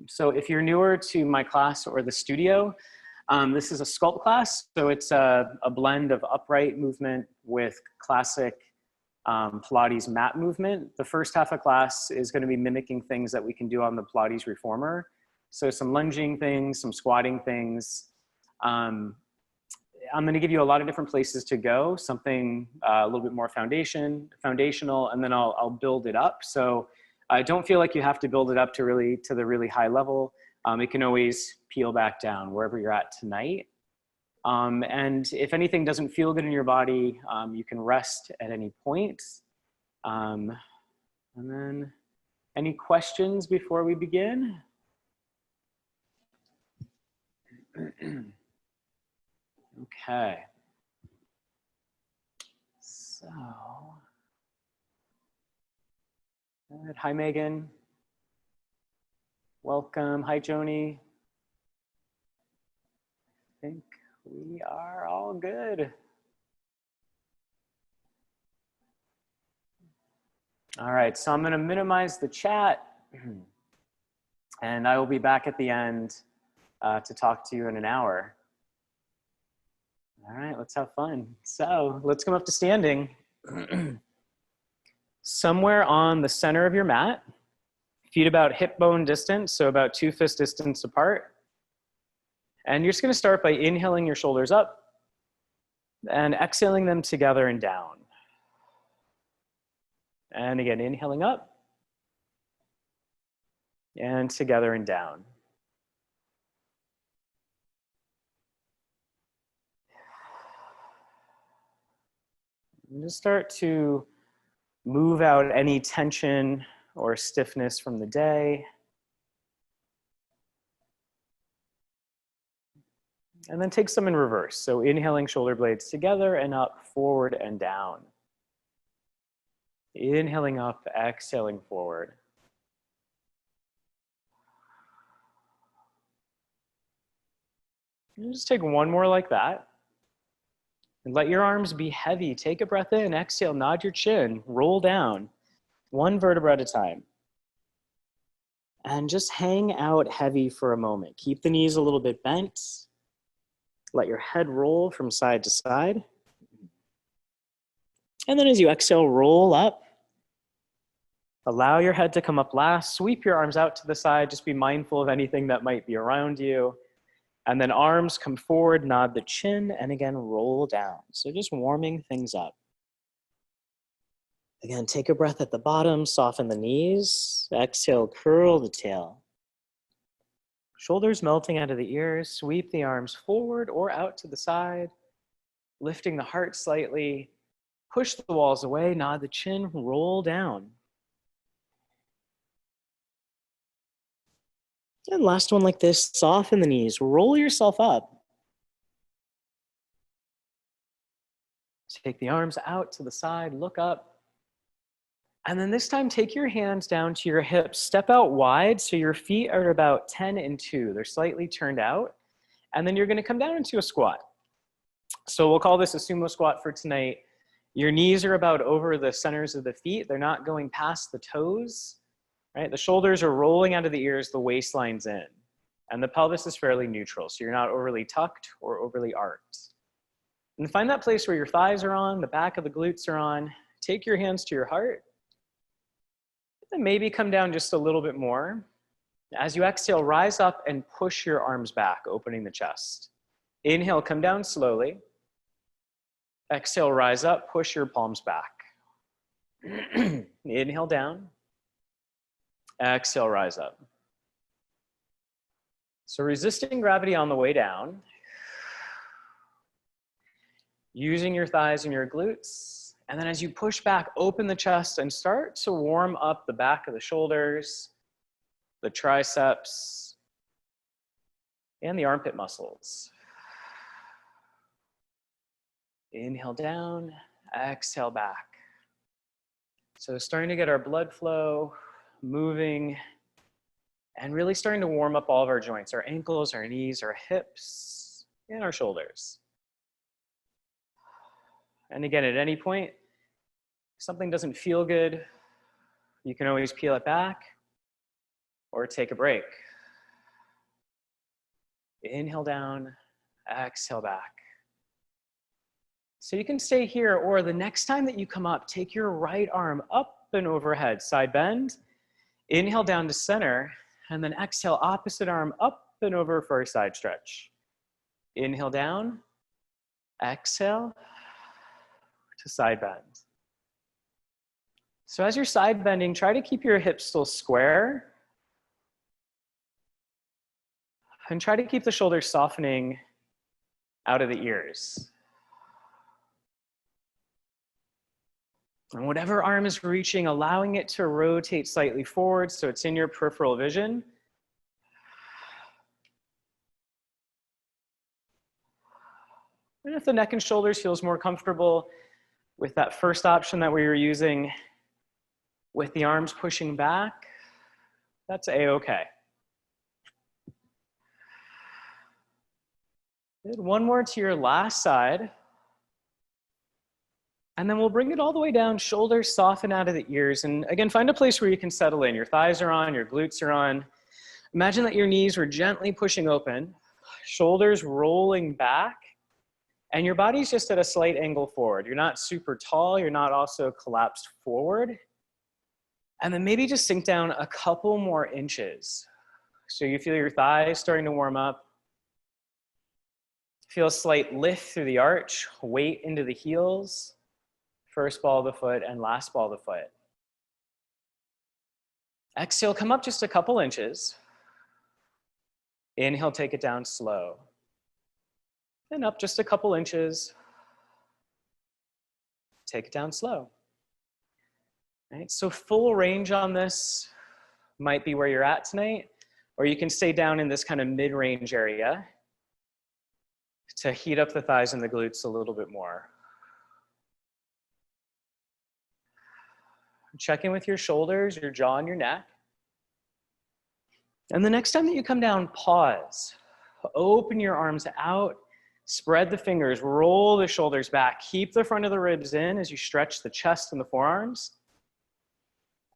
So if you're newer to my class or the studio, this is a Sculpt class. So it's a blend of upright movement with classic Pilates mat movement. The first half of class is going to be mimicking things that we can do on the Pilates reformer. So some lunging things, some squatting things. I'm going to give you a lot of different places to go, something a little bit more foundational, and then I'll build it up. So don't feel like you have to build it up to the really high level. It can always peel back down wherever you're at tonight. And if anything doesn't feel good in your body, you can rest at any point. And then any questions before we begin? Okay. So, good. Hi, Megan. Welcome. Hi, Joni. I think we are all good. All right, so I'm going to minimize the chat, and I will be back at the end to talk to you in an hour. All right, let's have fun. So let's come up to standing. Somewhere on the center of your mat, feet about hip bone distance, so about 2 fist distance apart. And you're just going to start by inhaling your shoulders up and exhaling them together and down. And again, inhaling up and together and down. And just start to move out any tension or stiffness from the day. And then take some in reverse. So inhaling shoulder blades together and up, forward and down. Inhaling up, exhaling forward. And just take one more like that. And let your arms be heavy. Take a breath in, exhale, nod your chin, roll down, one vertebra at a time. And just hang out heavy for a moment. Keep the knees a little bit bent. Let your head roll from side to side. And then as you exhale, roll up. Allow your head to come up last. Sweep your arms out to the side. Just be mindful of anything that might be around you. And then arms come forward, nod the chin, and again, roll down. So just warming things up. Again, take a breath at the bottom, soften the knees. Exhale, curl the tail. Shoulders melting out of the ears. Sweep the arms forward or out to the side. Lifting the heart slightly. Push the walls away, nod the chin, roll down. And last one like this, soften the knees, roll yourself up. Take the arms out to the side, look up. And then this time, take your hands down to your hips. Step out wide so your feet are about 10 and 2. They're slightly turned out. And then you're going to come down into a squat. So we'll call this a sumo squat for tonight. Your knees are about over the centers of the feet. They're not going past the toes. Right? The shoulders are rolling out of the ears, the waistline's in. And the pelvis is fairly neutral, so you're not overly tucked or overly arched. And find that place where your thighs are on, the back of the glutes are on. Take your hands to your heart. And maybe come down just a little bit more. As you exhale, rise up and push your arms back, opening the chest. Inhale, come down slowly. Exhale, rise up, push your palms back. Inhale down. Exhale, rise up. So resisting gravity on the way down. Using your thighs and your glutes. And then as you push back, open the chest and start to warm up the back of the shoulders, the triceps, and the armpit muscles. Inhale down, exhale back. So starting to get our blood flow moving, and really starting to warm up all of our joints, our ankles, our knees, our hips, and our shoulders. And again, at any point, if something doesn't feel good, you can always peel it back or take a break. Inhale down, exhale back. So you can stay here, or the next time that you come up, take your right arm up and overhead, side bend. Inhale down to center, and then exhale, opposite arm up and over for a side stretch. Inhale down, exhale to side bend. So as you're side bending, try to keep your hips still square. And try to keep the shoulders softening out of the ears. And whatever arm is reaching, allowing it to rotate slightly forward so it's in your peripheral vision. And if the neck and shoulders feels more comfortable with that first option that we were using, with the arms pushing back, that's a-okay. Good. One more to your last side. And then we'll bring it all the way down, shoulders soften out of the ears. And again, find a place where you can settle in. Your thighs are on, your glutes are on. Imagine that your knees were gently pushing open, shoulders rolling back, and your body's just at a slight angle forward. You're not super tall, you're not also collapsed forward. And then maybe just sink down a couple more inches. So you feel your thighs starting to warm up. Feel a slight lift through the arch, weight into the heels. First ball of the foot and last ball of the foot. Exhale, come up just a couple inches. Inhale, take it down slow. And up just a couple inches. Take it down slow. Right, so full range on this might be where you're at tonight, or you can stay down in this kind of mid-range area to heat up the thighs and the glutes a little bit more. Check in with your shoulders, your jaw, and your neck. And the next time that you come down, pause. Open your arms out, spread the fingers, roll the shoulders back. Keep the front of the ribs in as you stretch the chest and the forearms.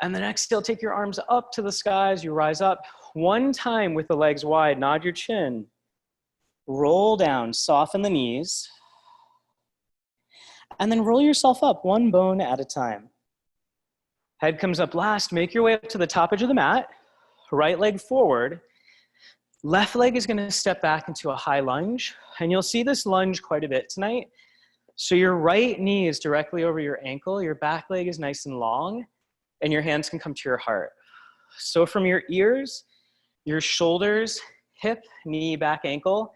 And then exhale, take your arms up to the sky as you rise up. One time with the legs wide, nod your chin. Roll down, soften the knees. And then roll yourself up, one bone at a time. Head comes up last, make your way up to the top edge of the mat. Right leg forward. Left leg is gonna step back into a high lunge. And you'll see this lunge quite a bit tonight. So your right knee is directly over your ankle, your back leg is nice and long, and your hands can come to your heart. So from your ears, your shoulders, hip, knee, back, ankle,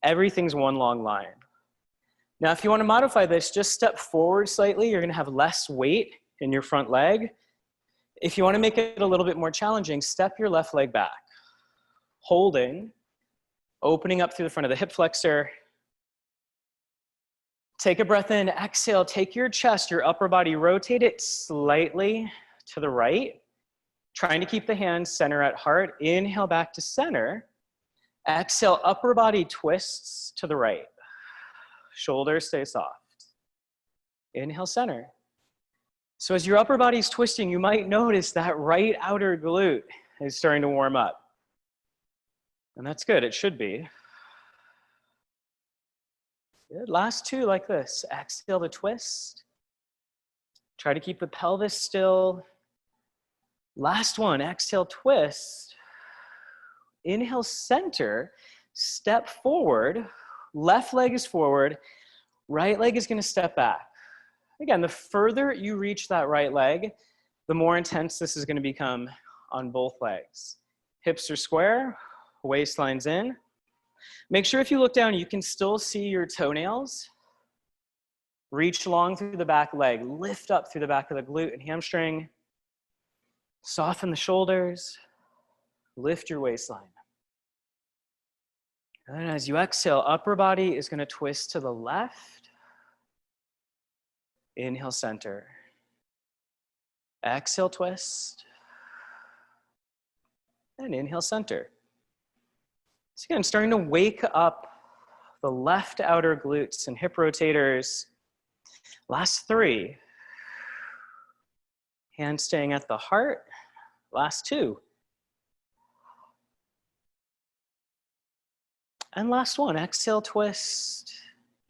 everything's one long line. Now, if you want to modify this, just step forward slightly. You're going to have less weight in your front leg. If you want to make it a little bit more challenging, step your left leg back. Holding, opening up through the front of the hip flexor. Take a breath in, exhale, take your chest, your upper body, rotate it slightly to the right. Trying to keep the hands center at heart. Inhale back to center. Exhale, upper body twists to the right. Shoulders stay soft. Inhale, center. So as your upper body's twisting, you might notice that right outer glute is starting to warm up. And that's good, it should be. Good, last two like this. Exhale to twist. Try to keep the pelvis still. Last one, exhale, twist. Inhale, center, step forward. Left leg is forward. Right leg is gonna step back. Again, the further you reach that right leg, the more intense this is gonna become on both legs. Hips are square, waistline's in. Make sure if you look down, you can still see your toenails. Reach long through the back leg, lift up through the back of the glute and hamstring. Soften the shoulders, lift your waistline. And as you exhale, upper body is gonna twist to the left. Inhale, center. Exhale, twist. And inhale, center. So again, starting to wake up the left outer glutes and hip rotators. Last three. Hands staying at the heart. Last two. And last one, exhale, twist.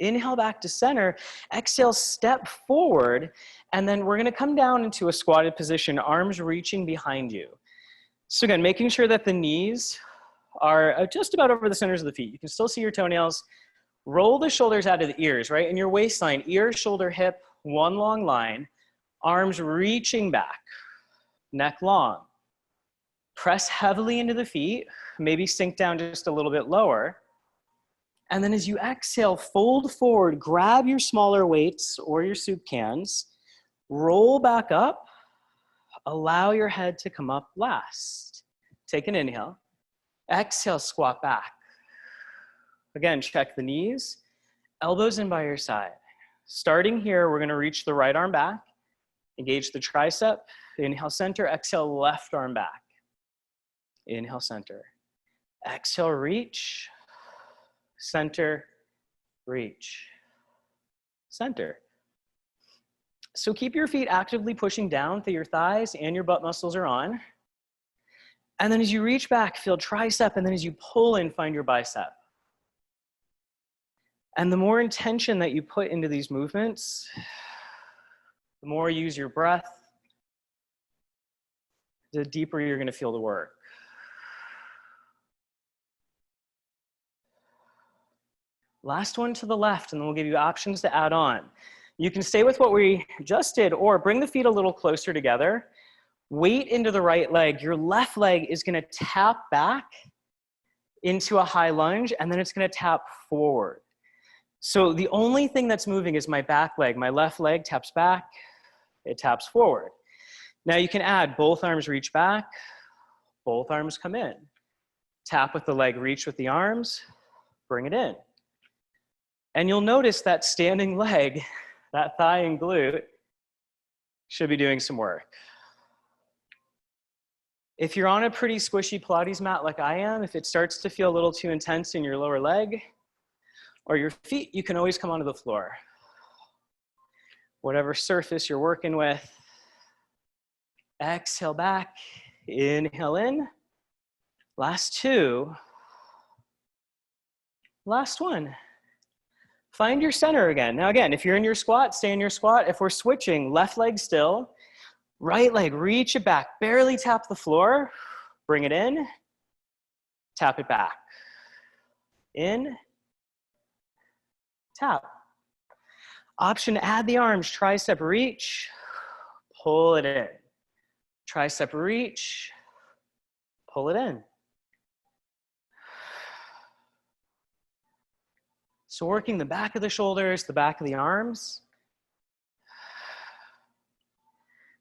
Inhale back to center. Exhale, step forward. And then we're gonna come down into a squatted position, arms reaching behind you. So again, making sure that the knees are just about over the centers of the feet. You can still see your toenails. Roll the shoulders out of the ears, right? In your waistline, ear, shoulder, hip, one long line. Arms reaching back, neck long. Press heavily into the feet, maybe sink down just a little bit lower. And then as you exhale, fold forward, grab your smaller weights or your soup cans, roll back up, allow your head to come up last. Take an inhale. Exhale, squat back. Again, check the knees, elbows in by your side. Starting here, we're gonna reach the right arm back, engage the tricep, inhale center, exhale left arm back. Inhale center. Exhale, reach, center, reach, center. So keep your feet actively pushing down through your thighs and your butt muscles are on. And then as you reach back, feel tricep, and then as you pull in, find your bicep. And the more intention that you put into these movements, the more you use your breath, the deeper you're gonna feel the work. Last one to the left, and then we'll give you options to add on. You can stay with what we just did, or bring the feet a little closer together. Weight into the right leg. Your left leg is gonna tap back into a high lunge, and then it's gonna tap forward. So the only thing that's moving is my back leg. My left leg taps back, it taps forward. Now you can add both arms reach back, both arms come in. Tap with the leg, reach with the arms, bring it in. And you'll notice that standing leg, that thigh and glute, should be doing some work. If you're on a pretty squishy Pilates mat like I am, if it starts to feel a little too intense in your lower leg or your feet, you can always come onto the floor. Whatever surface you're working with. Exhale back, inhale in. Last two. Last one. Find your center again. Now again, if you're in your squat, stay in your squat. If we're switching, left leg still, right leg, reach it back, barely tap the floor, bring it in, tap it back. In, tap. Option, add the arms, tricep reach, pull it in. Tricep reach, pull it in. So working the back of the shoulders, the back of the arms.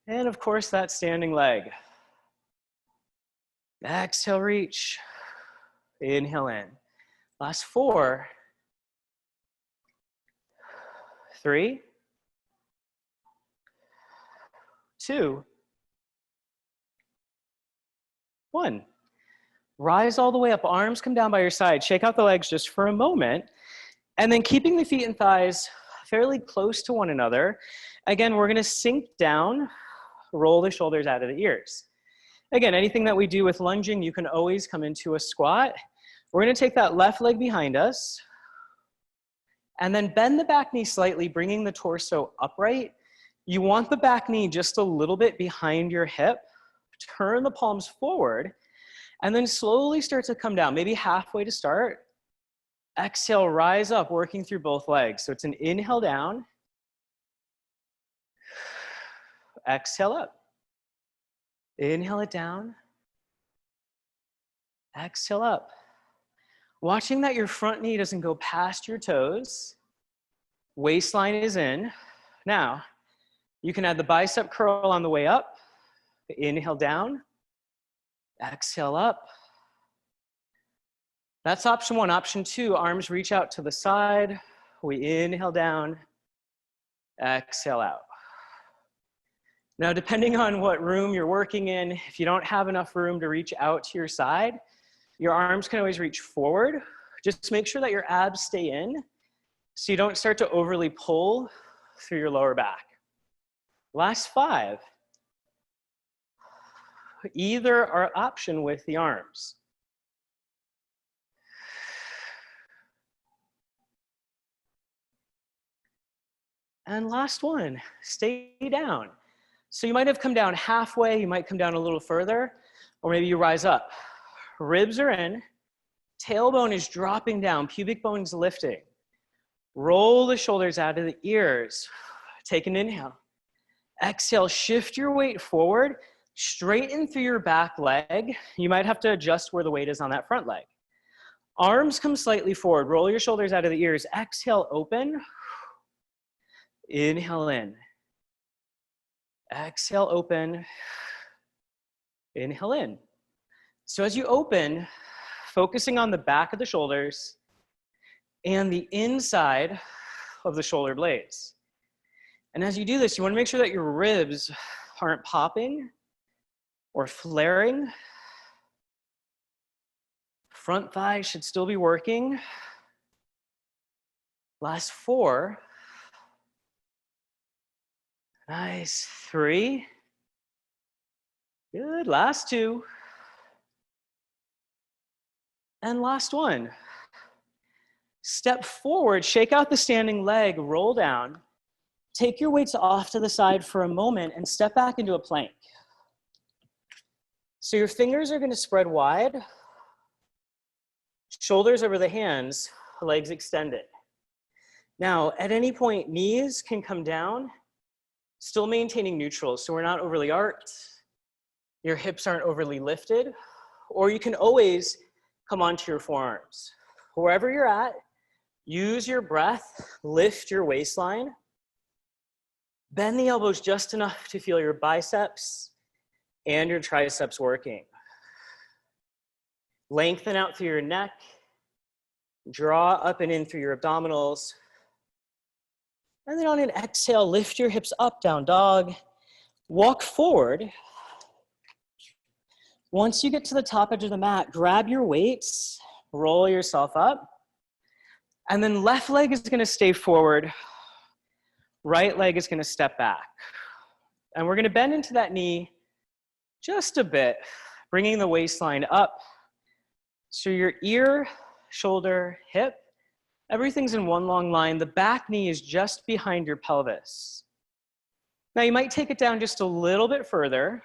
And of course, that standing leg. Exhale, reach. Inhale in. Last four. 3, 2, 1. Rise all the way up, arms come down by your side. Shake out the legs just for a moment. And then keeping the feet and thighs fairly close to one another. Again, we're gonna sink down, roll the shoulders out of the ears. Again, anything that we do with lunging, you can always come into a squat. We're gonna take that left leg behind us, and then bend the back knee slightly, bringing the torso upright. You want the back knee just a little bit behind your hip. Turn the palms forward, and then slowly start to come down, maybe halfway to start. Exhale, rise up, working through both legs. So it's an inhale down. Exhale up. Inhale it down. Exhale up. Watching that your front knee doesn't go past your toes. Waistline is in. Now, you can add the bicep curl on the way up. Inhale down. Exhale up. That's option one. Option two, arms reach out to the side. We inhale down, exhale out. Now, depending on what room you're working in, if you don't have enough room to reach out to your side, your arms can always reach forward. Just make sure that your abs stay in so you don't start to overly pull through your lower back. Last 5. Either are option with the arms. And last one, stay down. So you might have come down halfway, you might come down a little further, or maybe you rise up. Ribs are in, tailbone is dropping down, pubic bone is lifting. Roll the shoulders out of the ears. Take an inhale. Exhale, shift your weight forward, straighten through your back leg. You might have to adjust where the weight is on that front leg. Arms come slightly forward, roll your shoulders out of the ears. Exhale, open. Inhale in. Exhale, open. Inhale in. So as you open, focusing on the back of the shoulders and the inside of the shoulder blades. And as you do this, you want to make sure that your ribs aren't popping or flaring. Front thigh should still be working. Last 4. Nice. 3. Good. Last 2. And last 1. Step forward, shake out the standing leg, roll down. Take your weights off to the side for a moment and step back into a plank. So your fingers are going to spread wide, shoulders over the hands, legs extended. Now, at any point, knees can come down, still maintaining neutral. So we're not overly arched, your hips aren't overly lifted, or you can always come onto your forearms. Wherever you're at, use your breath, lift your waistline. Bend the elbows just enough to feel your biceps and your triceps working. Lengthen out through your neck. Draw up and in through your abdominals. And then on an exhale, lift your hips up, down dog. Walk forward. Once you get to the top edge of the mat, grab your weights, roll yourself up. And then left leg is going to stay forward. Right leg is going to step back. And we're going to bend into that knee just a bit, bringing the waistline up. So your ear, shoulder, hip, everything's in one long line. The back knee is just behind your pelvis. Now you might take it down just a little bit further.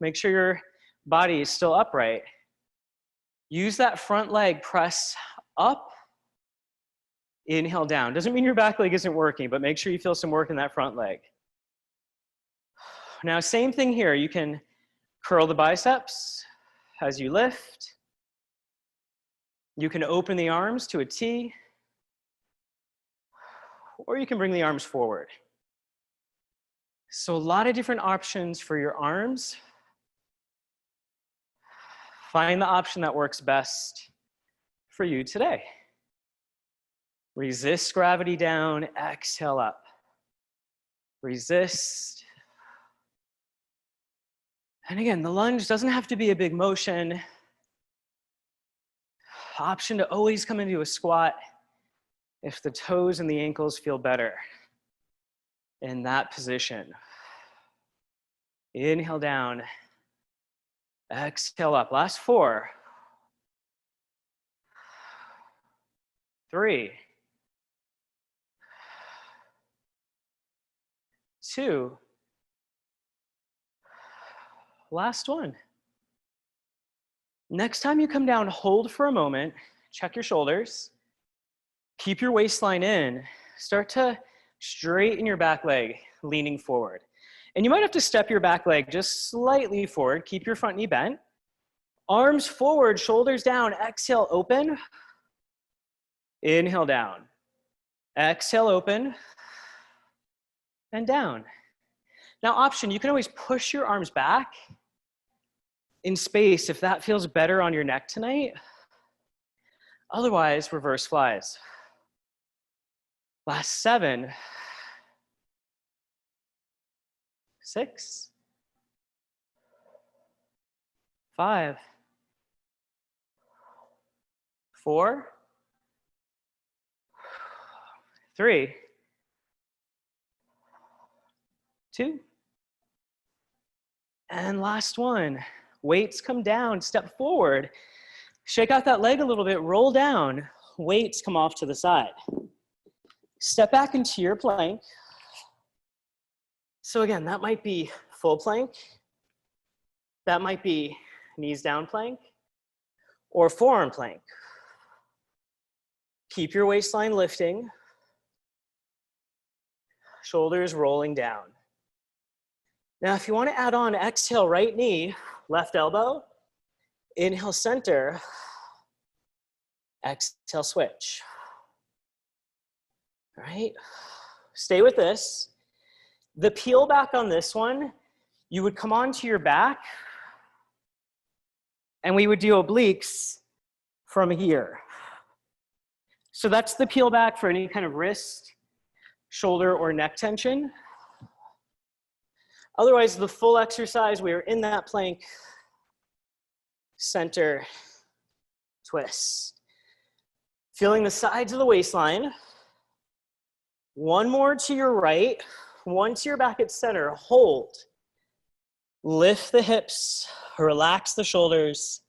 Make sure your body is still upright. Use that front leg, press up. Inhale down. Doesn't mean your back leg isn't working, but make sure you feel some work in that front leg. Now, same thing here. You can curl the biceps as you lift. You can open the arms to a T, or you can bring the arms forward. So a lot of different options for your arms. Find the option that works best for you today. Resist gravity down, exhale up. Resist. And again, the lunge doesn't have to be a big motion. Option to always come into a squat if the toes and the ankles feel better in that position. Inhale down, exhale up. Last 4. 3. 2. Last 1. Next time you come down, hold for a moment, check your shoulders, keep your waistline in, start to straighten your back leg, leaning forward. And you might have to step your back leg just slightly forward, keep your front knee bent. Arms forward, shoulders down, exhale, open. Inhale down. Exhale, open. And down. Now option, you can always push your arms back in space if that feels better on your neck tonight. Otherwise, reverse flies. Last 7. 6. 5. 4. 3. 2. And last 1. Weights come down, step forward. Shake out that leg a little bit, roll down. Weights come off to the side. Step back into your plank. So again, that might be full plank. That might be knees down plank or forearm plank. Keep your waistline lifting. Shoulders rolling down. Now, if you want to add on, exhale, right knee, left elbow. Inhale, center. Exhale, switch. All right, stay with this. The peel back on this one, you would come onto your back and we would do obliques from here. So that's the peel back for any kind of wrist, shoulder, or neck tension. Otherwise, the full exercise, we are in that plank, center, twist. Feeling the sides of the waistline. One more to your right, one to your back at center, hold. Lift the hips, relax the shoulders,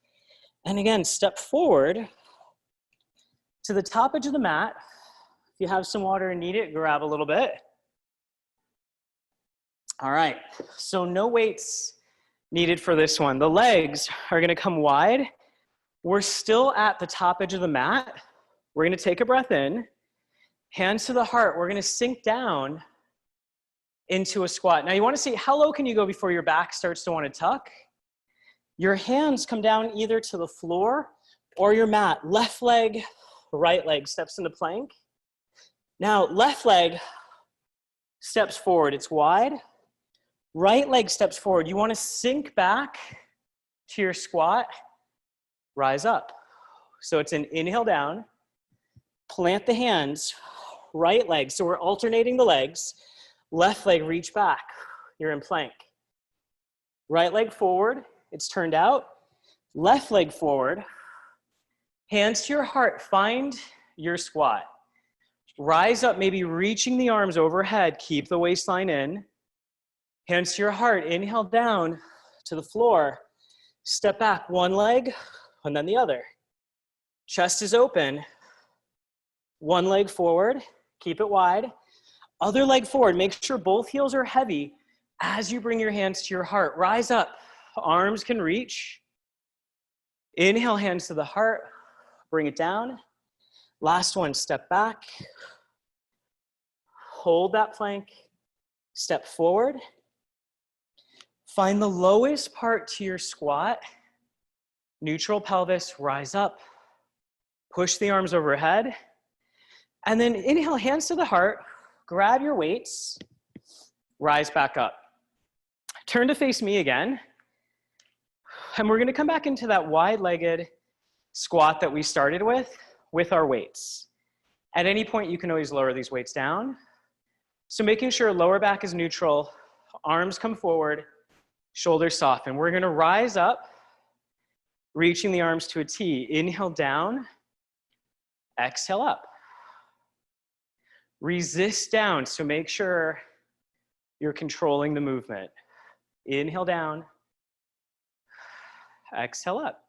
and again, step forward to the top edge of the mat. If you have some water and need it, grab a little bit. All right, so no weights needed for this one. The legs are gonna come wide. We're still at the top edge of the mat. We're gonna take a breath in, hands to the heart. We're gonna sink down into a squat. Now you wanna see how low can you go before your back starts to wanna tuck? Your hands come down either to the floor or your mat. Left leg, right leg steps into plank. Now left leg steps forward, it's wide. Right leg steps forward. You wanna sink back to your squat, rise up. So it's an inhale down, plant the hands, right leg. So we're alternating the legs. Left leg, reach back. You're in plank. Right leg forward, it's turned out. Left leg forward. Hands to your heart, find your squat. Rise up, maybe reaching the arms overhead. Keep the waistline in. Hands to your heart, inhale down to the floor. Step back, one leg and then the other. Chest is open. One leg forward, keep it wide. Other leg forward, make sure both heels are heavy as you bring your hands to your heart. Rise up, arms can reach. Inhale, hands to the heart, bring it down. Last one, step back. Hold that plank, step forward. Find the lowest part to your squat. Neutral pelvis, rise up. Push the arms overhead. And then inhale, hands to the heart. Grab your weights, rise back up. Turn to face me again. And we're gonna come back into that wide-legged squat that we started with our weights. At any point, you can always lower these weights down. So making sure lower back is neutral, arms come forward, shoulders soften. We're gonna rise up, reaching the arms to a T. Inhale down, exhale up. Resist down, so make sure you're controlling the movement. Inhale down, exhale up.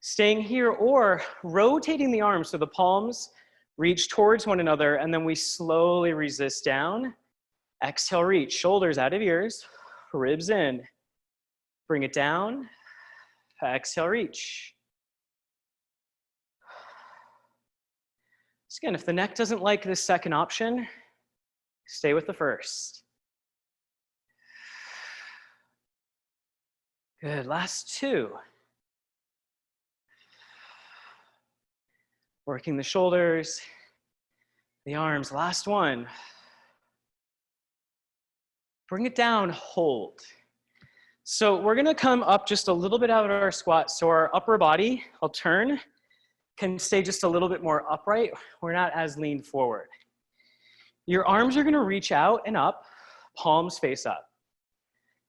Staying here or rotating the arms so the palms reach towards one another and then we slowly resist down. Exhale, reach, shoulders out of ears, ribs in. Bring it down, exhale, reach. So again, if the neck doesn't like this second option, stay with the first. Good, last two. Working the shoulders, the arms, last one. Bring it down, hold. So we're gonna come up just a little bit out of our squat. So our upper body, I'll turn, can stay just a little bit more upright. We're not as leaned forward. Your arms are gonna reach out and up, palms face up.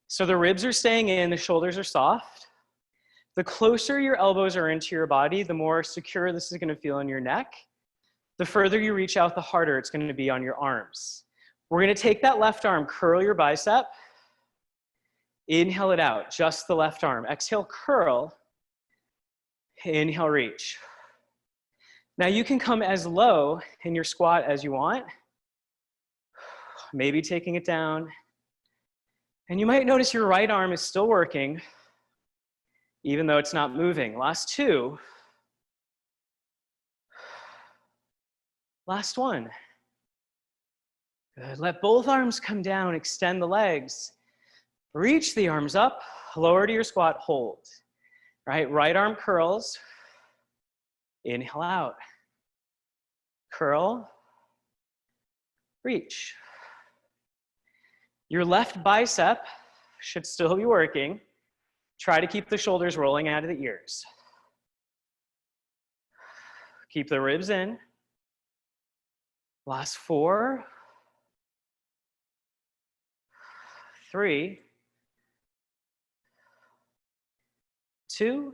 So the ribs are staying in, the shoulders are soft. The closer your elbows are into your body, the more secure this is gonna feel in your neck. The further you reach out, the harder it's gonna be on your arms. We're gonna take that left arm, curl your bicep. Inhale it out, just the left arm. Exhale, curl. Inhale, reach. Now you can come as low in your squat as you want. maybe taking it down. And you might notice your right arm is still working, even though it's not moving. Last two. Last one. Good. Let both arms come down, extend the legs. Reach the arms up, lower to your squat, hold. Right arm curls. Inhale out. Curl. Reach. Your left bicep should still be working. Try to keep the shoulders rolling out of the ears. Keep the ribs in. Last 4, 3, 2,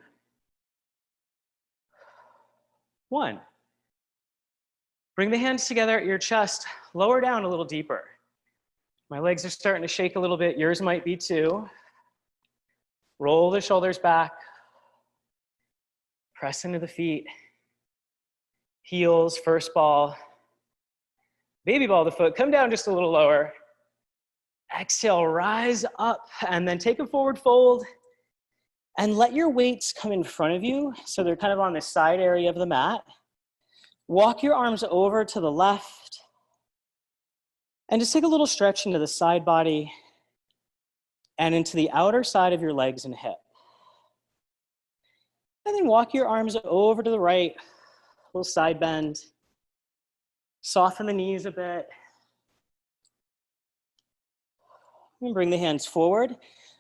1. Bring the hands together at your chest. Lower down a little deeper. My legs are starting to shake a little bit. Yours might be too. Roll the shoulders back. Press into the feet. Heels, first ball. Baby ball the foot. Come down just a little lower. Exhale, rise up, and then take a forward fold. And let your weights come in front of you, so they're kind of on the side area of the mat. Walk your arms over to the left. And just take a little stretch into the side body and into the outer side of your legs and hip. And then walk your arms over to the right, a little side bend. Soften the knees a bit. And bring the hands forward.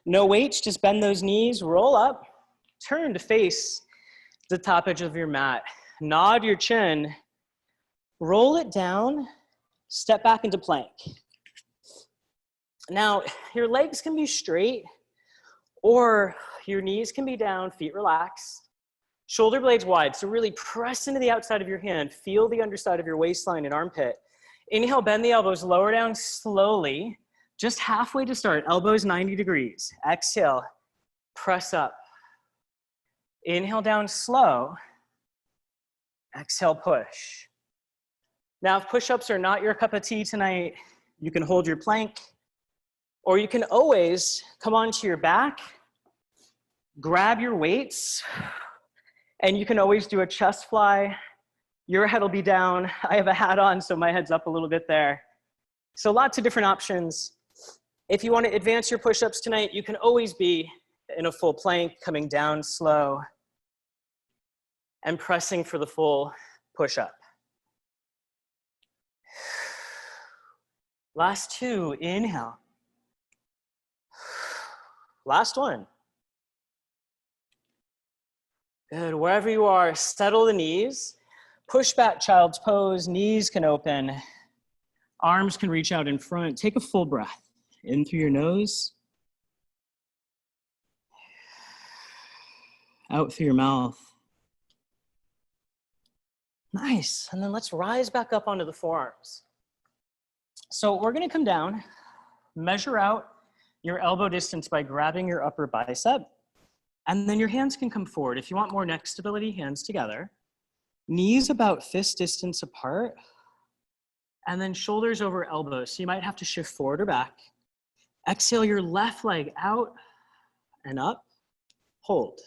No weights, just bend those knees, roll up, turn to face the top edge of your mat. Nod your chin, roll it down, step back into plank. Now, your legs can be straight or your knees can be down, feet relaxed. Shoulder blades wide, so really press into the outside of your hand. Feel the underside of your waistline and armpit. Inhale, bend the elbows, lower down slowly. Just halfway to start, elbows 90 degrees. Exhale, press up. Inhale down slow. Exhale, push. Now, if push-ups are not your cup of tea tonight, you can hold your plank, or you can always come onto your back, grab your weights, and you can always do a chest fly. Your head will be down. I have a hat on, so my head's up a little bit there. So lots of different options. If you want to advance your push-ups tonight, you can always be in a full plank, coming down slow, and pressing for the full push-up. Last 2, inhale. Last 1. Good, wherever you are, settle the knees. Push back child's pose, knees can open. Arms can reach out in front. Take a full breath. In through your nose. Out through your mouth. Nice, and then let's rise back up onto the forearms. So we're gonna come down, measure out your elbow distance by grabbing your upper bicep, and then your hands can come forward. If you want more neck stability, hands together. Knees about fist distance apart, and then shoulders over elbows. So you might have to shift forward or back. Exhale your left leg out and up, hold.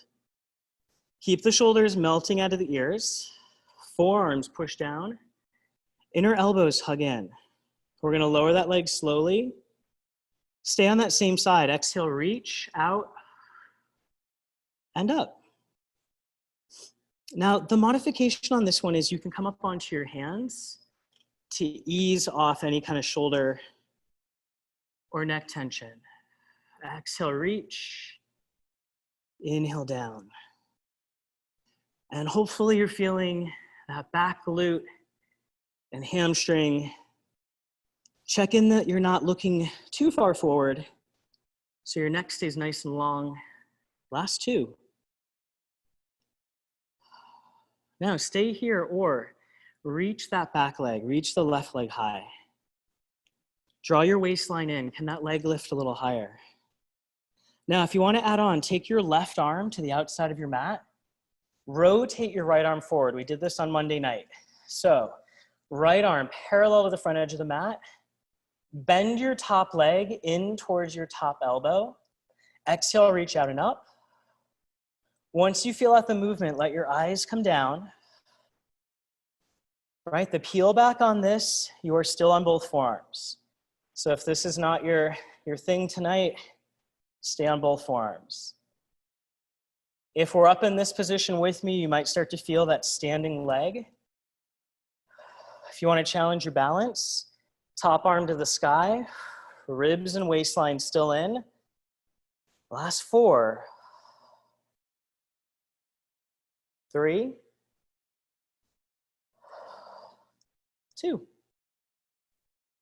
Keep the shoulders melting out of the ears. Forearms push down. Inner elbows hug in. We're gonna lower that leg slowly. Stay on that same side. Exhale, reach out and up. Now, the modification on this one is you can come up onto your hands to ease off any kind of shoulder or neck tension. Exhale, reach. Inhale down. And hopefully you're feeling that back glute and hamstring. Check in that you're not looking too far forward so your neck stays nice and long. Last 2. Now stay here or reach that back leg, reach the left leg high. Draw your waistline in. Can that leg lift a little higher? Now, if you want to add on, take your left arm to the outside of your mat. Rotate your right arm forward. We did this on Monday night. So, right arm parallel to the front edge of the mat. Bend your top leg in towards your top elbow. Exhale, reach out and up. Once you feel out the movement, let your eyes come down. Right, the peel back on this, you are still on both forearms. So if this is not your thing tonight, stay on both forearms. If we're up in this position with me, you might start to feel that standing leg. If you want to challenge your balance, top arm to the sky, ribs and waistline still in. Last 4, 3, 2.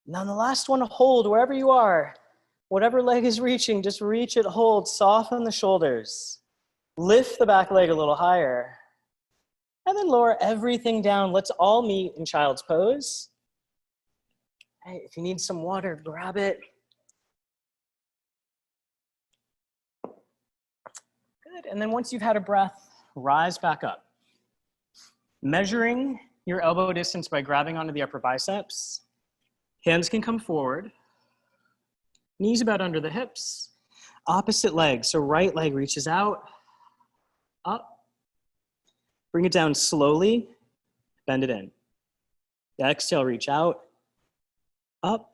Now the last one, hold wherever you are. Whatever leg is reaching, just reach it, hold, soften the shoulders. Lift the back leg a little higher. And then lower everything down. Let's all meet in child's pose. Hey, if you need some water, grab it. Good, and then once you've had a breath, rise back up. Measuring your elbow distance by grabbing onto the upper biceps. Hands can come forward. Knees about under the hips. Opposite leg, so right leg reaches out, up. Bring it down slowly, bend it in. Exhale, reach out, up,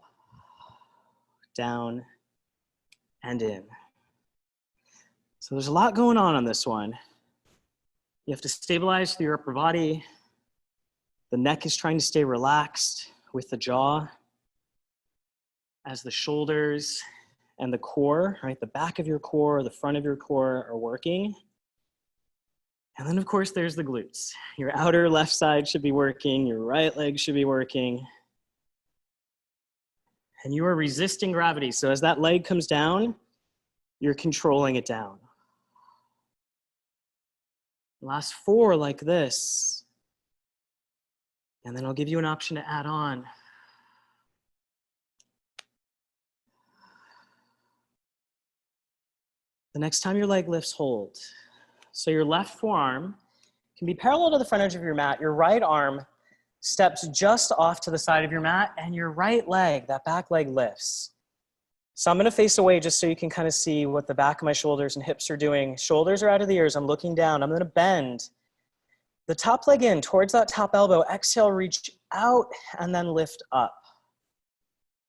down, and in. So there's a lot going on this one. You have to stabilize through your upper body. The neck is trying to stay relaxed with the jaw as the shoulders and the core, right? The back of your core, the front of your core are working. And then of course there's the glutes. Your outer left side should be working, your right leg should be working. And you are resisting gravity. So as that leg comes down, you're controlling it down. Last 4 like this. And then I'll give you an option to add on. The next time your leg lifts, hold. So your left forearm can be parallel to the front edge of your mat. Your right arm steps just off to the side of your mat, and your right leg, that back leg, lifts. So I'm going to face away just so you can kind of see what the back of my shoulders and hips are doing. Shoulders are out of the ears. I'm looking down. I'm going to bend the top leg in towards that top elbow. Exhale, reach out, and then lift up.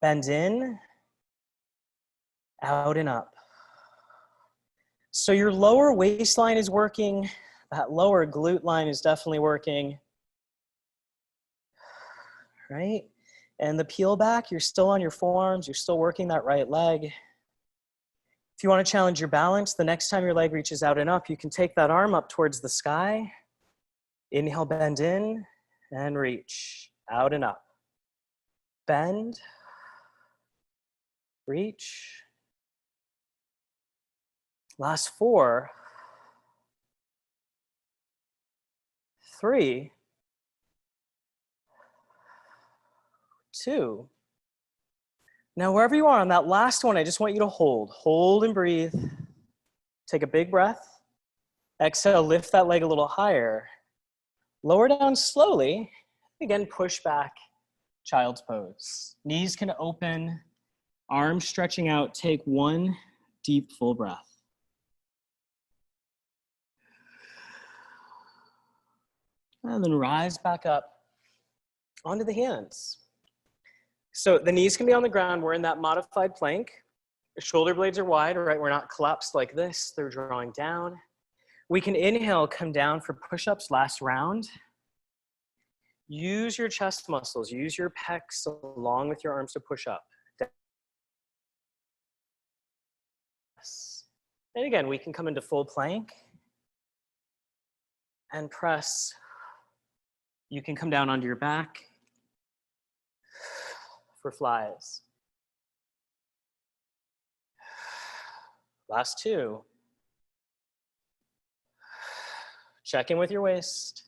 Bend in, out and up. So your lower waistline is working. That lower glute line is definitely working. Right? And the peel back, you're still on your forearms. You're still working that right leg. If you want to challenge your balance, the next time your leg reaches out and up, you can take that arm up towards the sky. Inhale, bend in, and reach. Out and up. Bend. Reach. Last 4, 3, 2. Now, wherever you are on that last one, I just want you to hold. Hold and breathe. Take a big breath. Exhale, lift that leg a little higher. Lower down slowly. Again, push back, child's pose. Knees can open, arms stretching out. Take one deep, full breath. And then rise back up onto the hands. So the knees can be on the ground. We're in that modified plank. The shoulder blades are wide, right? We're not collapsed like this. They're drawing down. We can inhale, come down for push-ups, last round. Use your chest muscles. Use your pecs along with your arms to push up. And again, we can come into full plank and press. You can come down onto your back for flies. Last 2. Check in with your waist.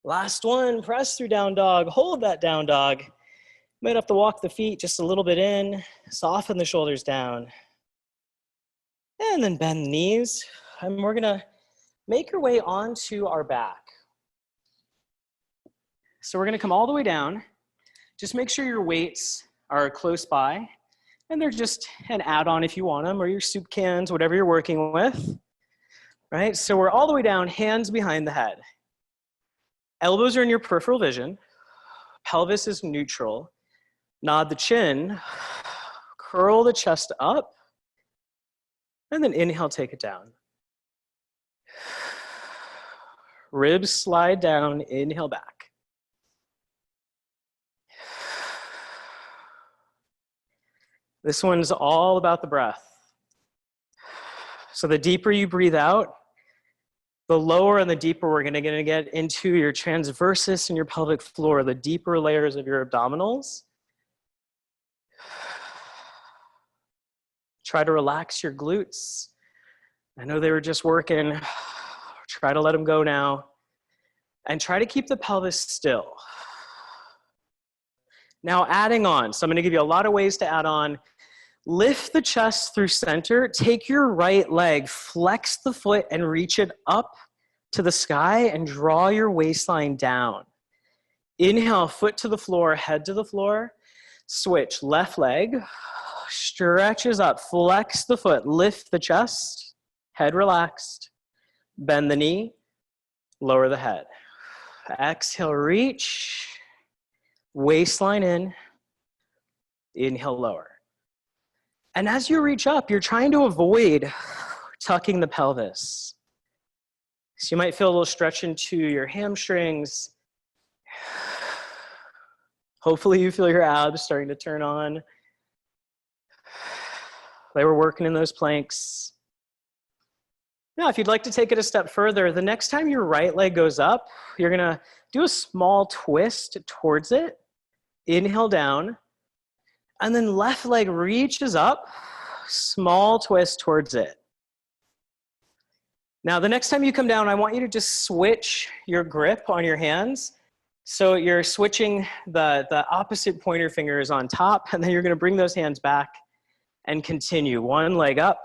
Last 1, press through down dog. Hold that down dog. Might have to walk the feet just a little bit in. Soften the shoulders down. And then bend the knees. And we're gonna make your way onto our back. So we're gonna come all the way down. Just make sure your weight's are close by, and they're just an add-on if you want them, or your soup cans, whatever you're working with, right? So we're all the way down, hands behind the head. Elbows are in your peripheral vision. Pelvis is neutral. Nod the chin, curl the chest up, and then inhale, take it down. Ribs slide down, inhale back. This one's all about the breath. So the deeper you breathe out, the lower and the deeper we're gonna get into your transversus and your pelvic floor, the deeper layers of your abdominals. Try to relax your glutes. I know they were just working. Try to let them go now. And try to keep the pelvis still. Now adding on, so I'm gonna give you a lot of ways to add on. Lift the chest through center, take your right leg, flex the foot and reach it up to the sky and draw your waistline down. Inhale, foot to the floor, head to the floor. Switch, left leg, stretches up, flex the foot, lift the chest, head relaxed, bend the knee, lower the head. Exhale, reach, waistline in, inhale, lower. And as you reach up, you're trying to avoid tucking the pelvis. So you might feel a little stretch into your hamstrings. Hopefully you feel your abs starting to turn on. They were working in those planks. Now, if you'd like to take it a step further, the next time your right leg goes up, you're gonna do a small twist towards it. Inhale down. And then left leg reaches up, small twist towards it. Now, the next time you come down, I want you to just switch your grip on your hands. So you're switching the opposite pointer fingers on top, and then you're gonna bring those hands back and continue. One leg up,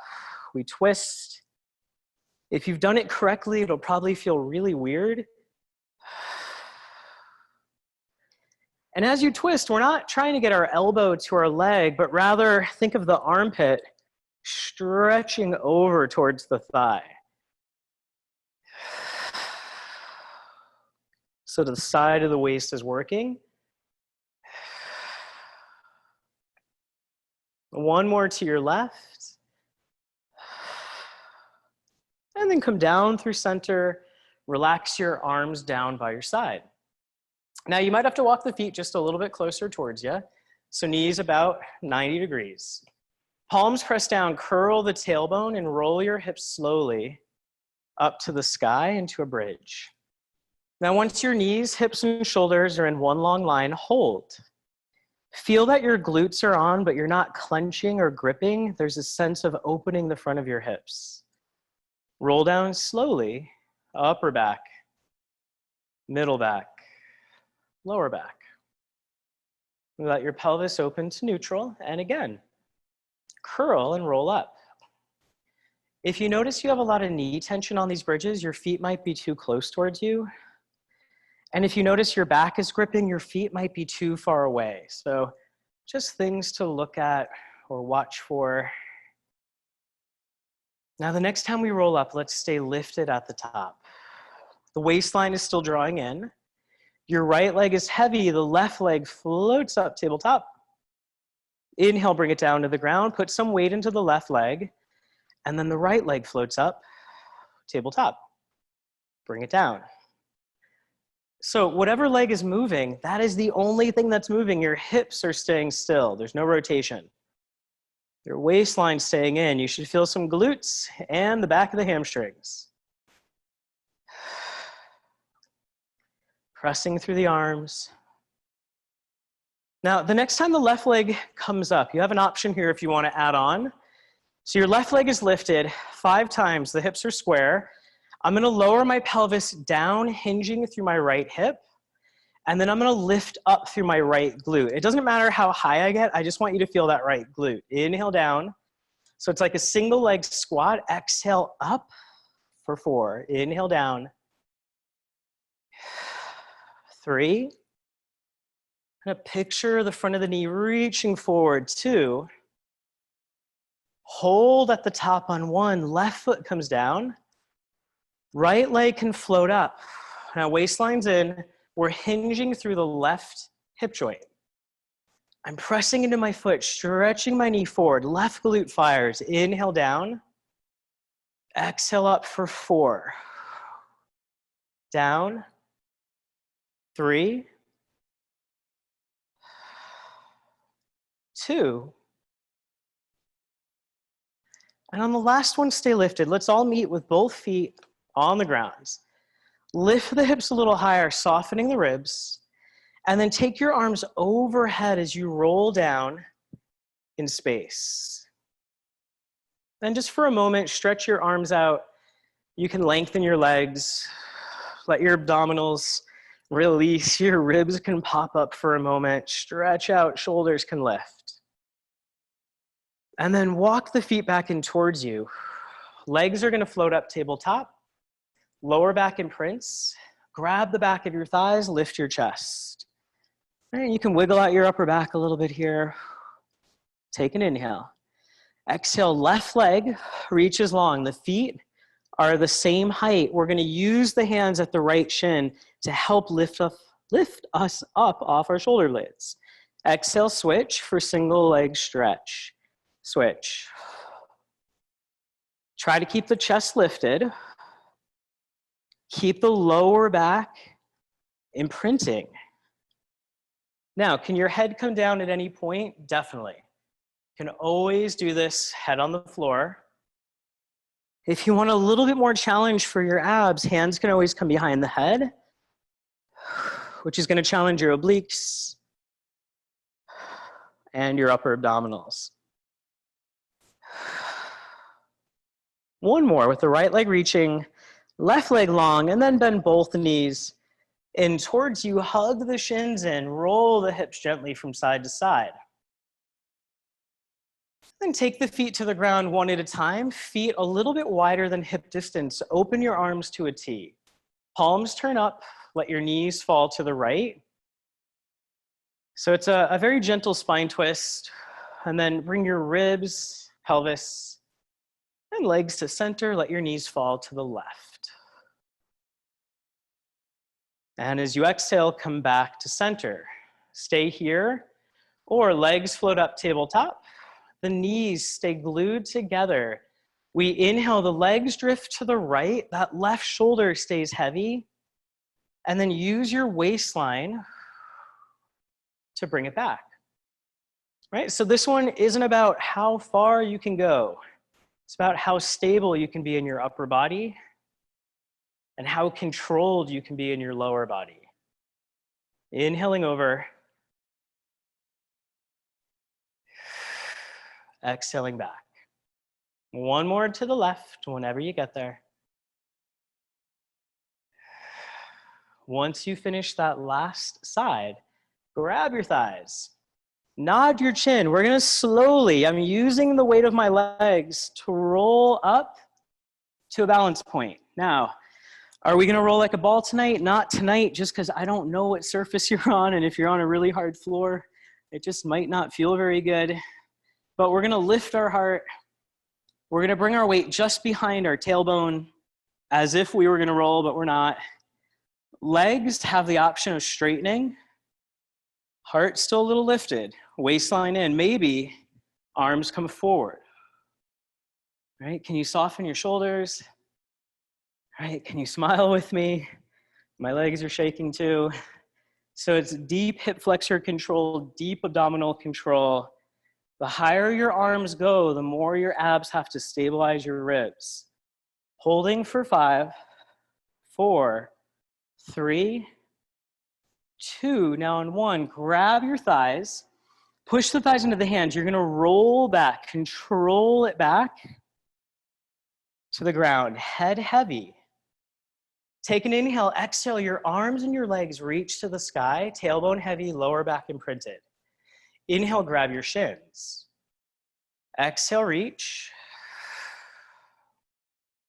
we twist. If you've done it correctly, it'll probably feel really weird. And as you twist, we're not trying to get our elbow to our leg, but rather think of the armpit stretching over towards the thigh. So the side of the waist is working. One more to your left. And then come down through center. Relax your arms down by your side. Now you might have to walk the feet just a little bit closer towards you. So knees about 90 degrees. Palms press down, curl the tailbone and roll your hips slowly up to the sky into a bridge. Now once your knees, hips, and shoulders are in one long line, hold. Feel that your glutes are on, but you're not clenching or gripping. There's a sense of opening the front of your hips. Roll down slowly, upper back, middle back, lower back. Let your pelvis open to neutral, and again, curl and roll up. If you notice you have a lot of knee tension on these bridges, your feet might be too close towards you. And if you notice your back is gripping, your feet might be too far away. So just things to look at or watch for. Now the next time we roll up, let's stay lifted at the top. The waistline is still drawing in. Your right leg is heavy, the left leg floats up tabletop. Inhale, bring it down to the ground, put some weight into the left leg, and then the right leg floats up, tabletop. Bring it down. So whatever leg is moving, that is the only thing that's moving. Your hips are staying still, there's no rotation. Your waistline staying in. You should feel some glutes and the back of the hamstrings. Pressing through the arms. Now, the next time the left leg comes up, you have an option here if you want to add on. So your left leg is lifted 5 times, the hips are square. I'm gonna lower my pelvis down, hinging through my right hip, and then I'm gonna lift up through my right glute. It doesn't matter how high I get, I just want you to feel that right glute. Inhale down. So it's like a single leg squat. Exhale up for 4. Inhale down. 3, Kind of picture the front of the knee reaching forward. 2. Hold at the top on 1. Left foot comes down. Right leg can float up. Now waistline's in. We're hinging through the left hip joint. I'm pressing into my foot, stretching my knee forward. Left glute fires. Inhale down. Exhale up for 4. Down. 3. 2. And on the last one, stay lifted. Let's all meet with both feet on the ground. Lift the hips a little higher, softening the ribs. And then take your arms overhead as you roll down in space. Then just for a moment, stretch your arms out. You can lengthen your legs. Let your abdominals release. Your ribs can pop up for a moment. Stretch out, shoulders can lift. And then walk the feet back in towards you. Legs are gonna float up tabletop. Lower back imprints. Grab the back of your thighs, lift your chest. And you can wiggle out your upper back a little bit here. Take an inhale. Exhale, left leg reaches long. The feet are the same height. We're gonna use the hands at the right shin to help lift us up off our shoulder blades. Exhale, switch for single leg stretch. Switch. Try to keep the chest lifted. Keep the lower back imprinting. Now, can your head come down at any point? Definitely. You can always do this head on the floor. If you want a little bit more challenge for your abs, hands can always come behind the head, which is going to challenge your obliques and your upper abdominals. One more with the right leg reaching, left leg long, and then bend both knees in towards you. Hug the shins in, roll the hips gently from side to side. Then take the feet to the ground one at a time, feet a little bit wider than hip distance. Open your arms to a T. Palms turn up, let your knees fall to the right. So it's a very gentle spine twist. And then bring your ribs, pelvis, and legs to center. Let your knees fall to the left. And as you exhale, come back to center. Stay here, or legs float up tabletop. The knees stay glued together. We inhale, the legs drift to the right. That left shoulder stays heavy. And then use your waistline to bring it back. Right? So this one isn't about how far you can go. It's about how stable you can be in your upper body and how controlled you can be in your lower body. Inhaling over. Exhaling back. One more to the left whenever you get there. Once you finish that last side, grab your thighs. Nod your chin. We're gonna slowly, I'm using the weight of my legs to roll up to a balance point. Now, are we gonna roll like a ball tonight? Not tonight, just because I don't know what surface you're on, and if you're on a really hard floor, it just might not feel very good. But we're gonna lift our heart. We're gonna bring our weight just behind our tailbone as if we were gonna roll, but we're not. Legs have the option of straightening. Heart still a little lifted. Waistline in, maybe arms come forward. Right? Can you soften your shoulders? Right? Can you smile with me? My legs are shaking too. So it's deep hip flexor control, deep abdominal control. The higher your arms go, the more your abs have to stabilize your ribs. Holding for 5, 4, 3, 2. Now on 1, grab your thighs. Push the thighs into the hands. You're gonna roll back, control it back to the ground, head heavy. Take an inhale, exhale, your arms and your legs reach to the sky, tailbone heavy, lower back imprinted. Inhale, grab your shins. Exhale, reach.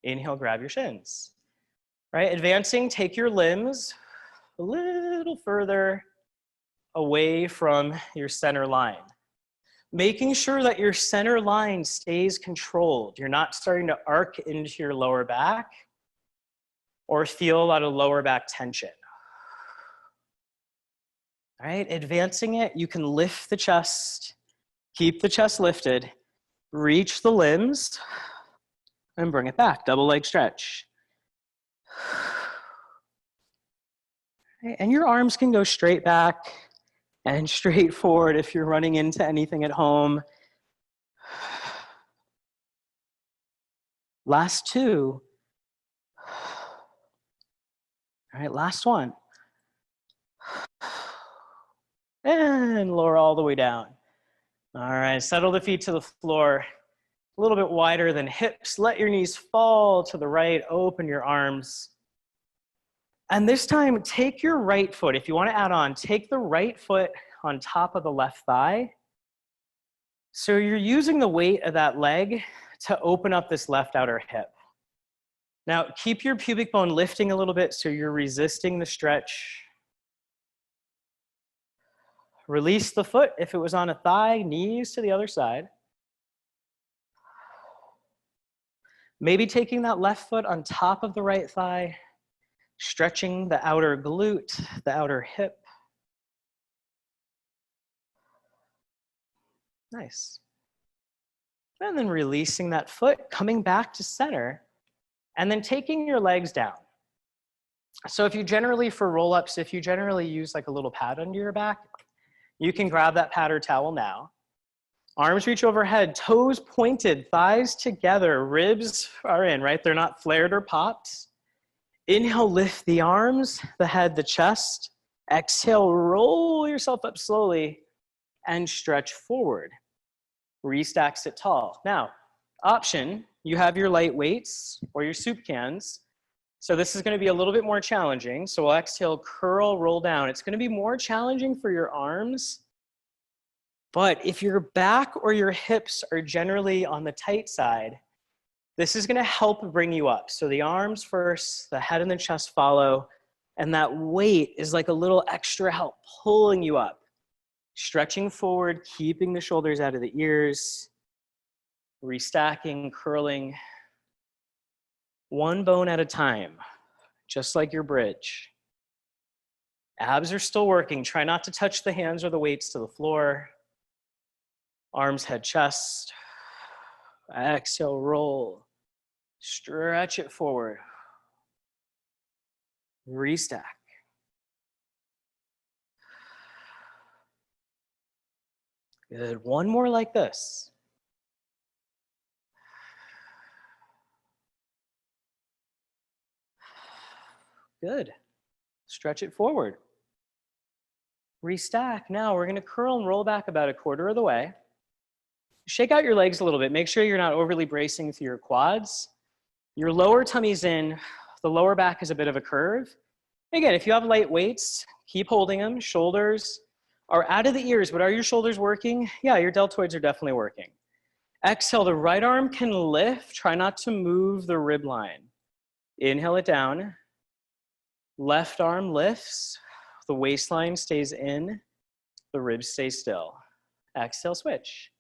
Inhale, grab your shins. Right, advancing, take your limbs a little further away from your center line. Making sure that your center line stays controlled. You're not starting to arc into your lower back or feel a lot of lower back tension. All right, advancing it, you can lift the chest, keep the chest lifted, reach the limbs, and bring it back, double leg stretch. Okay, and your arms can go straight back and straight forward if you're running into anything at home. Last two. All right, last one. And lower all the way down. All right, settle the feet to the floor. A little bit wider than hips. Let your knees fall to the right, open your arms. And this time, take your right foot. If you want to add on, take the right foot on top of the left thigh. So you're using the weight of that leg to open up this left outer hip. Now, keep your pubic bone lifting a little bit so you're resisting the stretch. Release the foot if it was on a thigh, knees to the other side. Maybe taking that left foot on top of the right thigh, stretching the outer glute, the outer hip. Nice. And then releasing that foot, coming back to center, and then taking your legs down. So if you generally, for roll-ups, if you generally use like a little pad under your back, you can grab that pad or towel now. Arms reach overhead, toes pointed, thighs together, ribs are in, right? They're not flared or popped. Inhale, lift the arms, the head, the chest. Exhale, roll yourself up slowly and stretch forward. Restack, sit tall. Now, option, you have your light weights or your soup cans. So this is going to be a little bit more challenging. So we'll exhale, curl, roll down. It's going to be more challenging for your arms. But if your back or your hips are generally on the tight side, this is going to help bring you up. So the arms first, the head and the chest follow, and that weight is like a little extra help pulling you up. Stretching forward, keeping the shoulders out of the ears, restacking, curling. One bone at a time, just like your bridge. Abs are still working. Try not to touch the hands or the weights to the floor. Arms, head, chest. Exhale, roll. Stretch it forward. Restack. Good. One more like this. Good. Stretch it forward. Restack. Now we're going to curl and roll back about a quarter of the way. Shake out your legs a little bit. Make sure you're not overly bracing through your quads. Your lower tummy's in. The lower back is a bit of a curve. Again, if you have light weights, keep holding them. Shoulders are out of the ears, but are your shoulders working? Yeah, your deltoids are definitely working. Exhale, the right arm can lift. Try not to move the rib line. Inhale it down. Left arm lifts. The waistline stays in. The ribs stay still. Exhale, switch.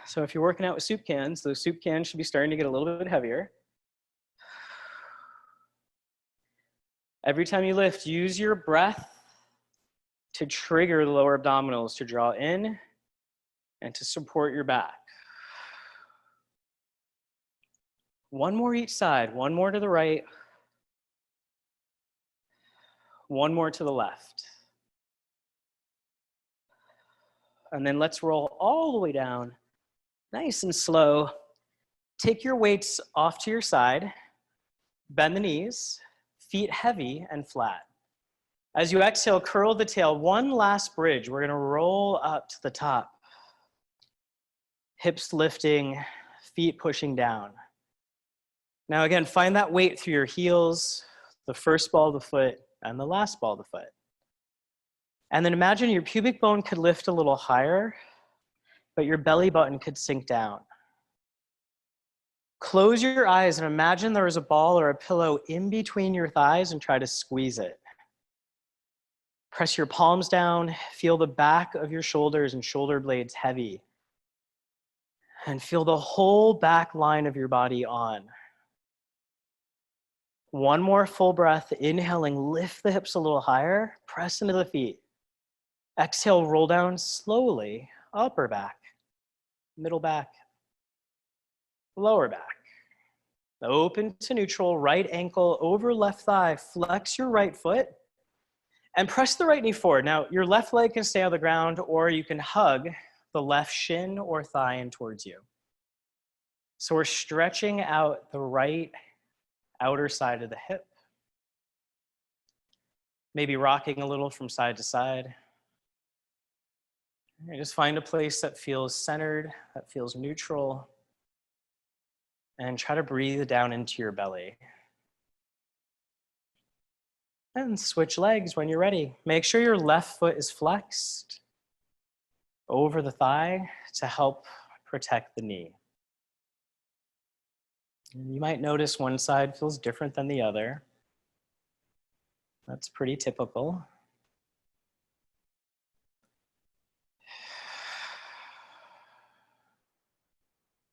So if you're working out with soup cans, those soup cans should be starting to get a little bit heavier. Every time you lift, use your breath to trigger the lower abdominals to draw in and to support your back. One more each side, one more to the right, one more to the left. And then let's roll all the way down, nice and slow. Take your weights off to your side, bend the knees, feet heavy and flat. As you exhale, curl the tail. One last bridge. We're going to roll up to the top. Hips lifting, feet pushing down. Now again, find that weight through your heels, the first ball of the foot, and the last ball of the foot. And then imagine your pubic bone could lift a little higher, but your belly button could sink down. Close your eyes and imagine there is a ball or a pillow in between your thighs and try to squeeze it. Press your palms down, feel the back of your shoulders and shoulder blades heavy. And feel the whole back line of your body on. One more full breath, inhaling, lift the hips a little higher, press into the feet. Exhale, roll down slowly, upper back, middle back, lower back. Open to neutral, right ankle over left thigh, flex your right foot, and press the right knee forward. Now, your left leg can stay on the ground, or you can hug the left shin or thigh in towards you. So we're stretching out the right outer side of the hip. Maybe rocking a little from side to side. And just find a place that feels centered, that feels neutral, and try to breathe down into your belly. And switch legs when you're ready. Make sure your left foot is flexed over the thigh to help protect the knee. And you might notice one side feels different than the other. That's pretty typical.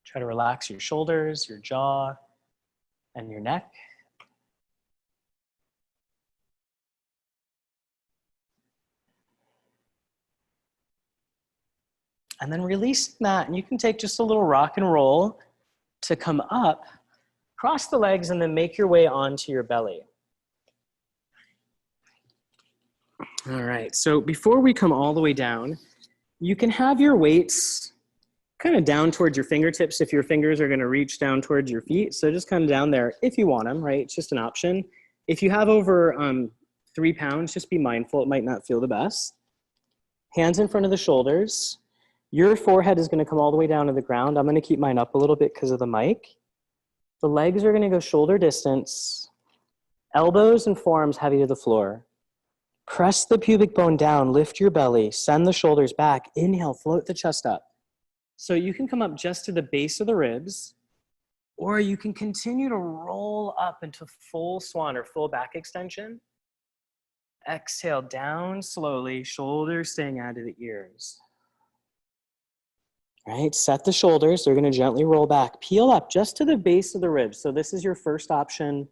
Try to relax your shoulders, your jaw, and your neck. And then releasing that, and you can take just a little rock and roll to come up, cross the legs, and then make your way onto your belly. All right, so before we come all the way down, you can have your weights kind of down towards your fingertips if your fingers are gonna reach down towards your feet. So just kind of down there if you want them, right? It's just an option. If you have over 3 pounds, just be mindful, it might not feel the best. Hands in front of the shoulders. Your forehead is gonna come all the way down to the ground. I'm gonna keep mine up a little bit because of the mic. The legs are gonna go shoulder distance. Elbows and forearms heavy to the floor. Press the pubic bone down, lift your belly, send the shoulders back. Inhale, float the chest up. So you can come up just to the base of the ribs, or you can continue to roll up into full swan or full back extension. Exhale down slowly, shoulders staying out of the ears. Right, set the shoulders, they're gonna gently roll back. Peel up just to the base of the ribs. So this is your first option.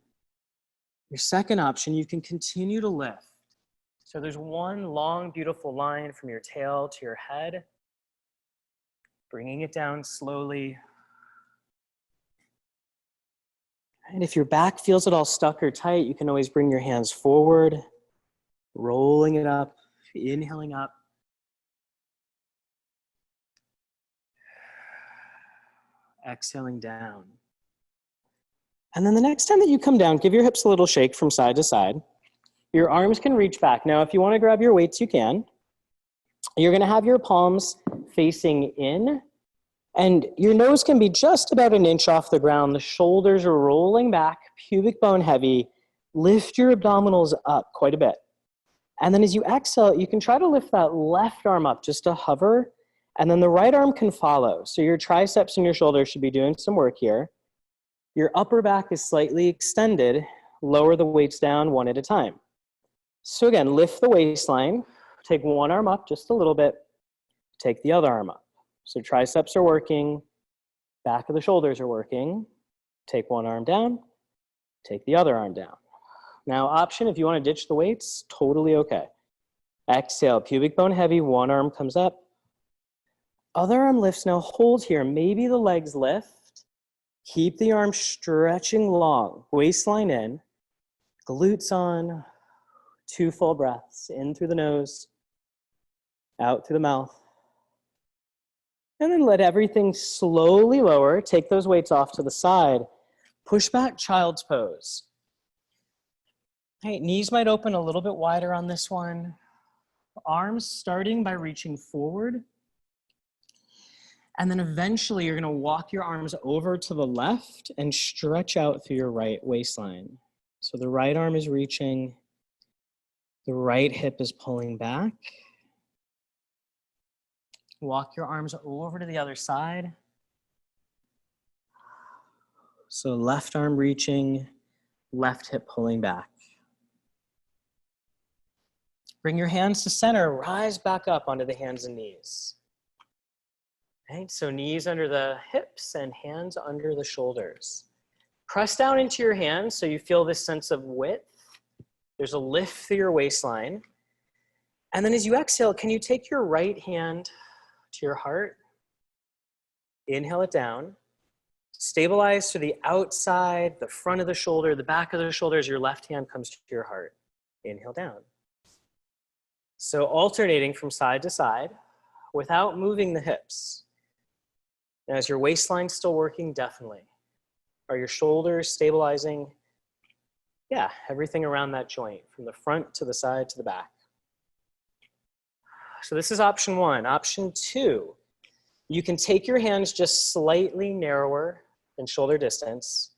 Your second option, you can continue to lift. So there's one long, beautiful line from your tail to your head, bringing it down slowly. And if your back feels at all stuck or tight, you can always bring your hands forward, rolling it up, inhaling up. Exhaling down. And then the next time that you come down, give your hips a little shake from side to side. Your arms can reach back. Now, if you want to grab your weights, you can. You're going to have your palms facing in, and your nose can be just about an inch off the ground. The shoulders are rolling back, pubic bone heavy. Lift your abdominals up quite a bit. And then as you exhale, you can try to lift that left arm up just to hover, and then the right arm can follow. So your triceps and your shoulders should be doing some work here. Your upper back is slightly extended. Lower the weights down one at a time. So again, lift the waistline. Take one arm up just a little bit. Take the other arm up. So triceps are working. Back of the shoulders are working. Take one arm down. Take the other arm down. Now, option, if you want to ditch the weights, totally okay. Exhale, pubic bone heavy, one arm comes up. Other arm lifts, now hold here. Maybe the legs lift. Keep the arm stretching long. Waistline in, glutes on. 2 full breaths, in through the nose, out through the mouth. And then let everything slowly lower. Take those weights off to the side. Push back, child's pose. All right, knees might open a little bit wider on this one. Arms starting by reaching forward. And then eventually you're gonna walk your arms over to the left and stretch out through your right waistline. So the right arm is reaching, the right hip is pulling back. Walk your arms over to the other side. So left arm reaching, left hip pulling back. Bring your hands to center, rise back up onto the hands and knees. Right, so knees under the hips and hands under the shoulders. Press down into your hands so you feel this sense of width. There's a lift through your waistline. And then as you exhale, can you take your right hand to your heart? Inhale it down. Stabilize to the outside, the front of the shoulder, the back of the shoulder as your left hand comes to your heart. Inhale down. So alternating from side to side without moving the hips. Now is your waistline still working? Definitely. Are your shoulders stabilizing? Yeah, everything around that joint, from the front to the side to the back. So this is option one. Option two, you can take your hands just slightly narrower than shoulder distance.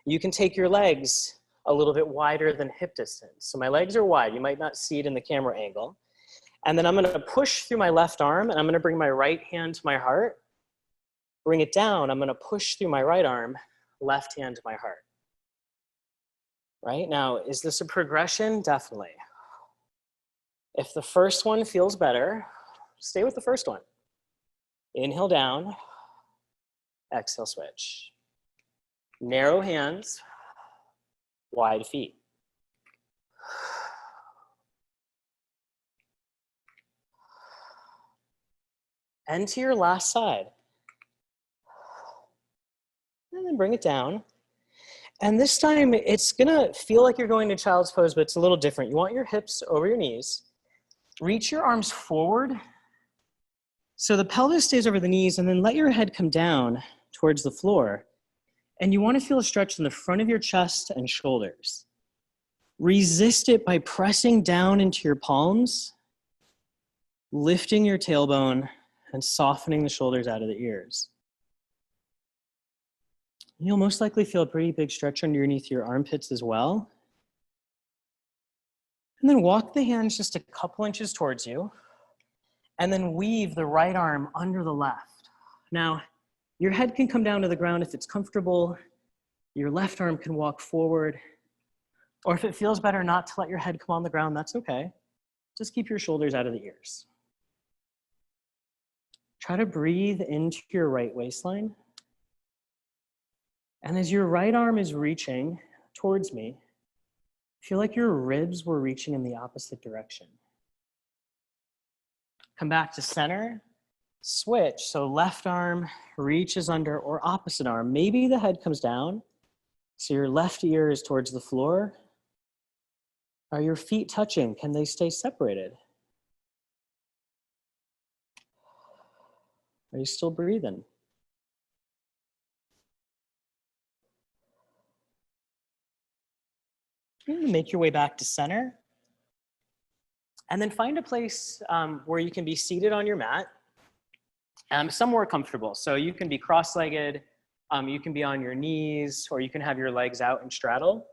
You can take your legs a little bit wider than hip distance. So my legs are wide. You might not see it in the camera angle. And then I'm gonna push through my left arm and I'm gonna bring my right hand to my heart. Bring it down, I'm gonna push through my right arm, left hand to my heart. Right, now, is this a progression? Definitely. If the first one feels better, stay with the first one. Inhale down, exhale switch. Narrow hands, wide feet. And to your last side. And then bring it down. And this time it's gonna feel like you're going to child's pose, but it's a little different. You want your hips over your knees. Reach your arms forward. So the pelvis stays over the knees, and then let your head come down towards the floor. And you wanna feel a stretch in the front of your chest and shoulders. Resist it by pressing down into your palms, lifting your tailbone, and softening the shoulders out of the ears. You'll most likely feel a pretty big stretch underneath your armpits as well. And then walk the hands just a couple inches towards you, and then weave the right arm under the left. Now, your head can come down to the ground if it's comfortable. Your left arm can walk forward. Or if it feels better not to let your head come on the ground, that's okay. Just keep your shoulders out of the ears. Try to breathe into your right waistline. And as your right arm is reaching towards me, feel like your ribs were reaching in the opposite direction. Come back to center, switch. So left arm reaches under, or opposite arm. Maybe the head comes down, so your left ear is towards the floor. Are your feet touching? Can they stay separated? Are you still breathing? Make your way back to center. And then find a place where you can be seated on your mat, somewhere comfortable. So you can be cross-legged, you can be on your knees, or you can have your legs out and straddle.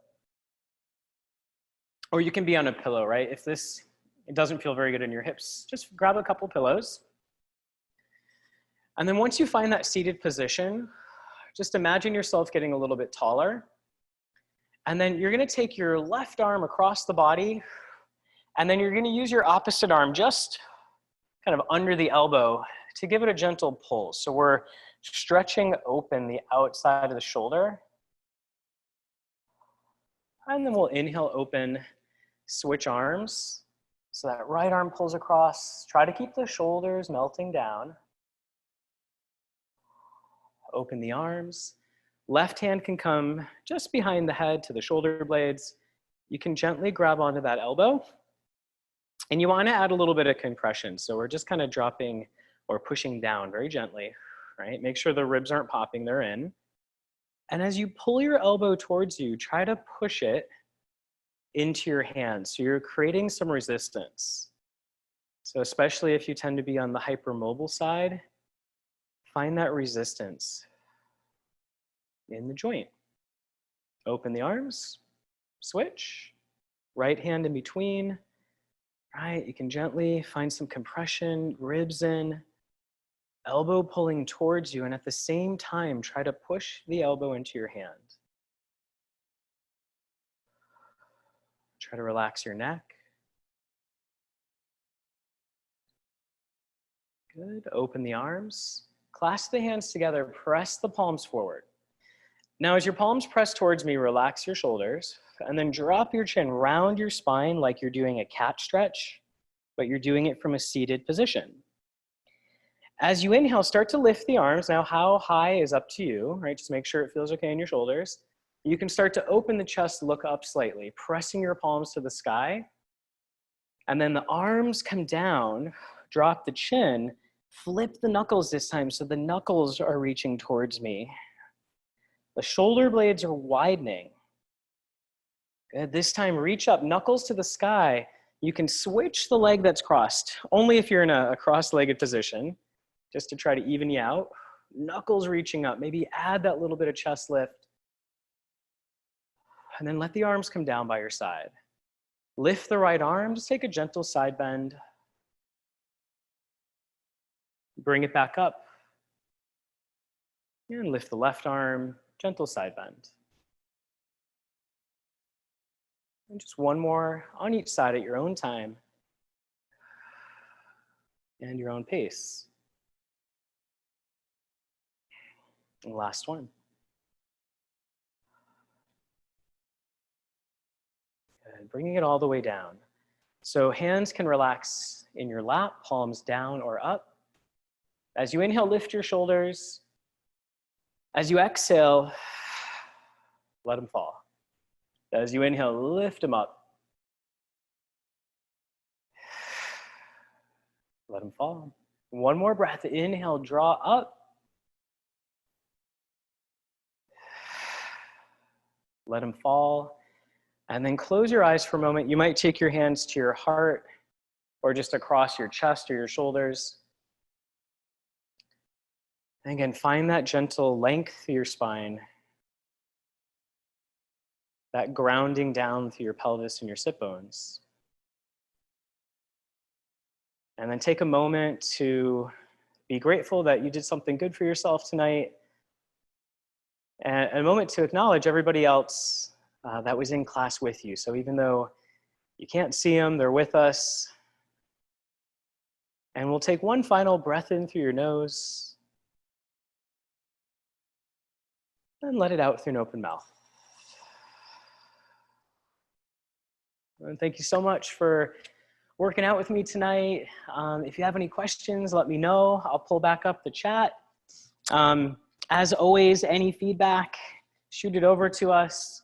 Or you can be on a pillow, right? If it doesn't feel very good in your hips, just grab a couple pillows. And then once you find that seated position, just imagine yourself getting a little bit taller. And then you're gonna take your left arm across the body, and then you're gonna use your opposite arm just kind of under the elbow to give it a gentle pull. So we're stretching open the outside of the shoulder. And then we'll inhale, open, switch arms. So that right arm pulls across. Try to keep the shoulders melting down. Open the arms. Left hand can come just behind the head to the shoulder blades. You can gently grab onto that elbow. And you want to add a little bit of compression. So we're just kind of dropping or pushing down very gently, right? Make sure the ribs aren't popping, they're in. And as you pull your elbow towards you, try to push it into your hand. So you're creating some resistance. So especially if you tend to be on the hypermobile side, find that resistance in the joint. Open the arms, switch, right hand in between, right? You can gently find some compression, ribs in, elbow pulling towards you, and at the same time, try to push the elbow into your hand. Try to relax your neck. Good. Open the arms. Clasp the hands together. Press the palms forward. Now, as your palms press towards me, relax your shoulders and then drop your chin, round your spine like you're doing a cat stretch, but you're doing it from a seated position. As you inhale, start to lift the arms. Now, how high is up to you, right? Just make sure it feels okay in your shoulders. You can start to open the chest, look up slightly, pressing your palms to the sky. And then the arms come down, drop the chin, flip the knuckles this time so the knuckles are reaching towards me. The shoulder blades are widening. Good. This time, reach up, knuckles to the sky. You can switch the leg that's crossed, only if you're in a cross-legged position, just to try to even you out. Knuckles reaching up, maybe add that little bit of chest lift. And then let the arms come down by your side. Lift the right arm, just take a gentle side bend. Bring it back up. And lift the left arm, gentle side bend. And just one more on each side at your own time and your own pace. And last one. Good. Bringing it all the way down. So hands can relax in your lap, palms down or up. As you inhale, lift your shoulders. As you exhale, let them fall. As you inhale, lift them up. Let them fall. One more breath. Inhale, draw up. Let them fall. And then close your eyes for a moment. You might take your hands to your heart or just across your chest or your shoulders. And again, find that gentle length through your spine. That grounding down through your pelvis and your sit bones. And then take a moment to be grateful that you did something good for yourself tonight. And a moment to acknowledge everybody else that was in class with you. So even though you can't see them, they're with us. And we'll take one final breath in through your nose. And let it out through an open mouth. And thank you so much for working out with me tonight. If you have any questions, let me know. I'll pull back up the chat. As always, any feedback, shoot it over to us.